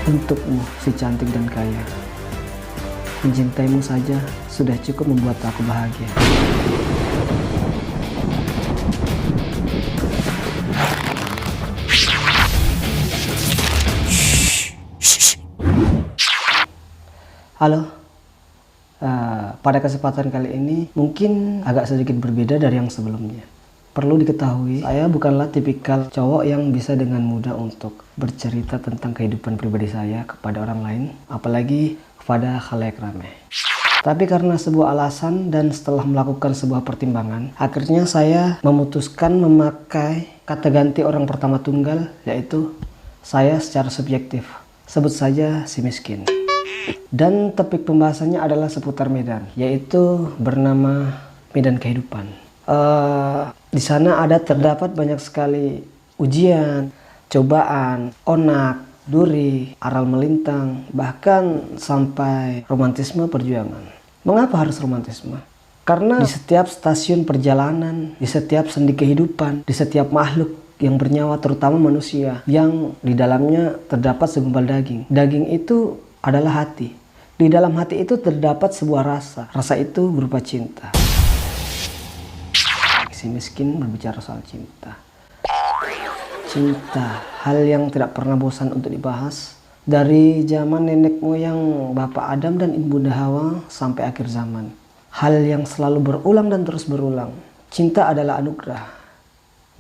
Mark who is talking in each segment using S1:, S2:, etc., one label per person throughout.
S1: Untukmu si cantik dan kaya, mencintaimu saja sudah cukup membuat aku bahagia. Halo, pada kesempatan kali ini mungkin agak sedikit berbeda dari yang sebelumnya. Perlu diketahui, saya bukanlah tipikal cowok yang bisa dengan mudah untuk bercerita tentang kehidupan pribadi saya kepada orang lain, apalagi kepada khalayak ramai. Tapi karena sebuah alasan dan setelah melakukan sebuah pertimbangan, akhirnya saya memutuskan memakai kata ganti orang pertama tunggal, yaitu saya secara subjektif. Sebut saja si miskin. Dan topik pembahasannya adalah seputar Medan, yaitu bernama Medan Kehidupan. Di sana terdapat banyak sekali ujian, cobaan, onak, duri, aral melintang, bahkan sampai romantisme perjuangan. Mengapa harus romantisme? Karena di setiap stasiun perjalanan, di setiap sendi kehidupan, di setiap makhluk yang bernyawa, terutama manusia, yang di dalamnya terdapat segumpal daging. Daging itu adalah hati. Di dalam hati itu terdapat sebuah rasa. Rasa itu berupa cinta. Si miskin berbicara soal cinta. Cinta, hal yang tidak pernah bosan untuk dibahas. Dari zaman nenek moyang Bapak Adam dan Ibunda Hawa sampai akhir zaman. Hal yang selalu berulang dan terus berulang. Cinta adalah anugerah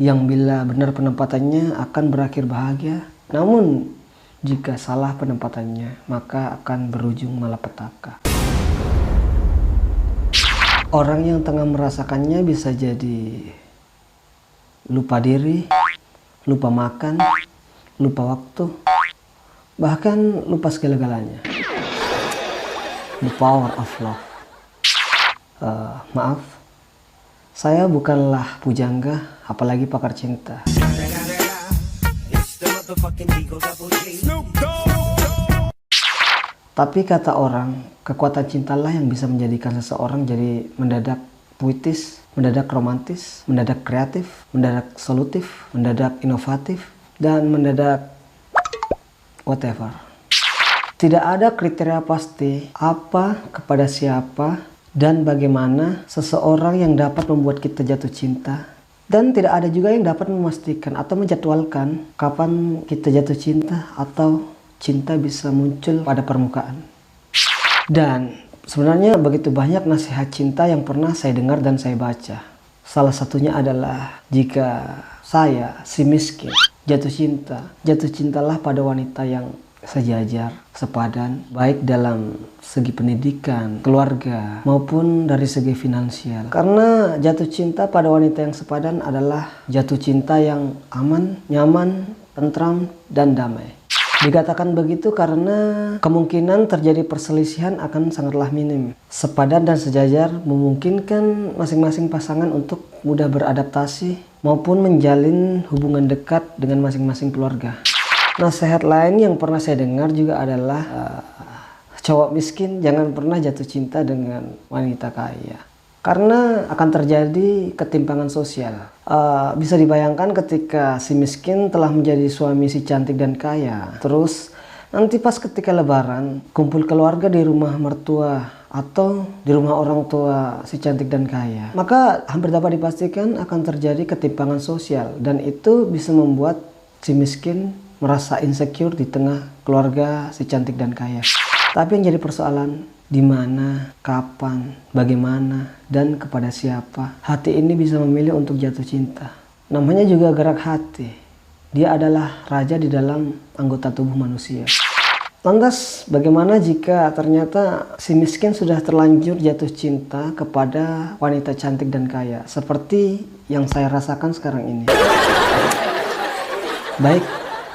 S1: yang bila benar penempatannya akan berakhir bahagia. Namun jika salah penempatannya, maka akan berujung malapetaka. Orang yang tengah merasakannya bisa jadi lupa diri, lupa makan, lupa waktu, bahkan lupa segala-galanya. The power of love. Maaf, saya bukanlah pujangga, apalagi pakar cinta. Tapi kata orang, kekuatan cintalah yang bisa menjadikan seseorang jadi mendadak puitis, mendadak romantis, mendadak kreatif, mendadak solutif, mendadak inovatif, dan mendadak whatever. Tidak ada kriteria pasti apa, kepada siapa, dan bagaimana seseorang yang dapat membuat kita jatuh cinta. Dan tidak ada juga yang dapat memastikan atau menjadwalkan kapan kita jatuh cinta atau cinta bisa muncul pada permukaan. Dan sebenarnya begitu banyak nasihat cinta yang pernah saya dengar dan saya baca. Salah satunya adalah jika saya, si miskin, jatuh cinta, jatuh cintalah pada wanita yang sejajar, sepadan, baik dalam segi pendidikan, keluarga, maupun dari segi finansial. Karena jatuh cinta pada wanita yang sepadan adalah jatuh cinta yang aman, nyaman, tentram, dan damai. Dikatakan begitu karena kemungkinan terjadi perselisihan akan sangatlah minim. Sepadan dan sejajar memungkinkan masing-masing pasangan untuk mudah beradaptasi maupun menjalin hubungan dekat dengan masing-masing keluarga. Nasihat lain yang pernah saya dengar juga adalah cowok miskin jangan pernah jatuh cinta dengan wanita kaya. Karena akan terjadi ketimpangan sosial. Bisa dibayangkan ketika si miskin telah menjadi suami si cantik dan kaya. Terus nanti pas ketika lebaran, kumpul keluarga di rumah mertua atau di rumah orang tua si cantik dan kaya. Maka hampir dapat dipastikan akan terjadi ketimpangan sosial. Dan itu bisa membuat si miskin merasa insecure di tengah keluarga si cantik dan kaya. Tapi yang jadi persoalan, di mana, kapan, bagaimana, dan kepada siapa hati ini bisa memilih untuk jatuh cinta. Namanya juga gerak hati. Dia adalah raja di dalam anggota tubuh manusia. Lantas bagaimana jika ternyata si miskin sudah terlanjur jatuh cinta kepada wanita cantik dan kaya, seperti yang saya rasakan sekarang ini? Baik,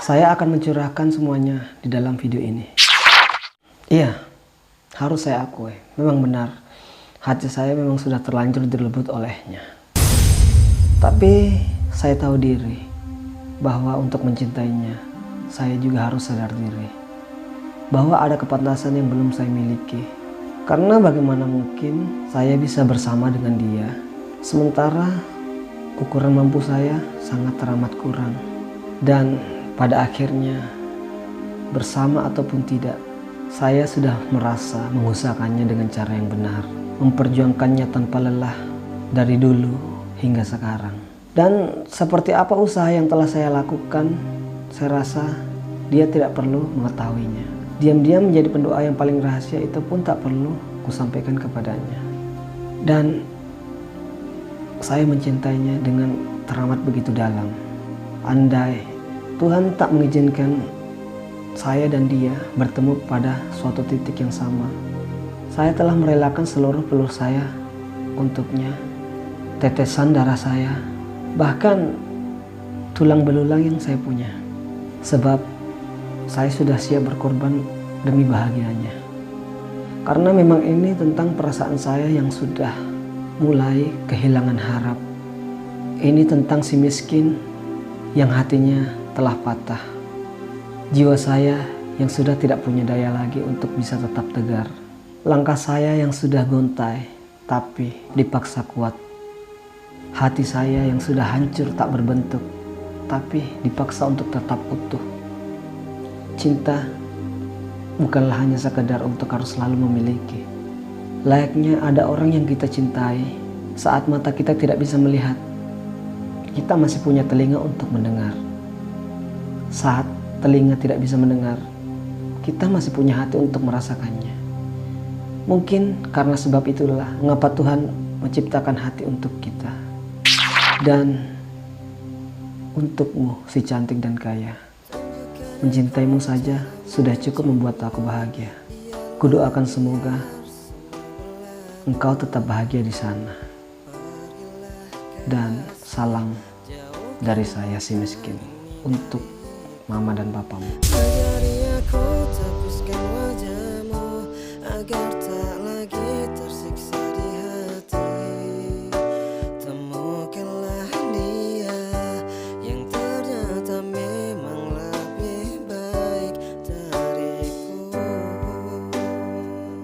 S1: saya akan mencurahkan semuanya di dalam video ini. Iya, harus saya akui, memang benar, hati saya memang sudah terlanjur direbut olehnya. Tapi saya tahu diri bahwa untuk mencintainya, saya juga harus sadar diri bahwa ada kepantasan yang belum saya miliki. Karena bagaimana mungkin saya bisa bersama dengan dia, sementara ukuran mampu saya sangat teramat kurang. Dan pada akhirnya bersama ataupun tidak, saya sudah merasa mengusahakannya dengan cara yang benar, memperjuangkannya tanpa lelah dari dulu hingga sekarang. Dan seperti apa usaha yang telah saya lakukan, saya rasa dia tidak perlu mengetahuinya. Diam-diam menjadi pendoa yang paling rahasia itu pun tak perlu kusampaikan kepadanya. Dan saya mencintainya dengan teramat begitu dalam. Andai Tuhan tak mengizinkan saya dan dia bertemu pada suatu titik yang sama, saya telah merelakan seluruh pelur saya untuknya, tetesan darah saya, bahkan tulang belulang yang saya punya. Sebab saya sudah siap berkorban demi bahagianya. Karena memang ini tentang perasaan saya yang sudah mulai kehilangan harap. Ini tentang si miskin yang hatinya telah patah. Jiwa saya yang sudah tidak punya daya lagi untuk bisa tetap tegar. Langkah saya yang sudah gontai tapi dipaksa kuat. Hati saya yang sudah hancur tak berbentuk tapi dipaksa untuk tetap utuh. Cinta bukanlah hanya sekedar untuk harus selalu memiliki. Layaknya ada orang yang kita cintai, saat mata kita tidak bisa melihat, kita masih punya telinga untuk mendengar. Saat telinga tidak bisa mendengar, kita masih punya hati untuk merasakannya. Mungkin karena sebab itulah mengapa Tuhan menciptakan hati untuk kita. Dan untukmu si cantik dan kaya, mencintaimu saja sudah cukup membuat aku bahagia. Kudoakan semoga engkau tetap bahagia di sana. Dan salam dari saya si miskin untuk mama dan papamu.
S2: Ajari aku tapuskan wajahmu agar tak lagi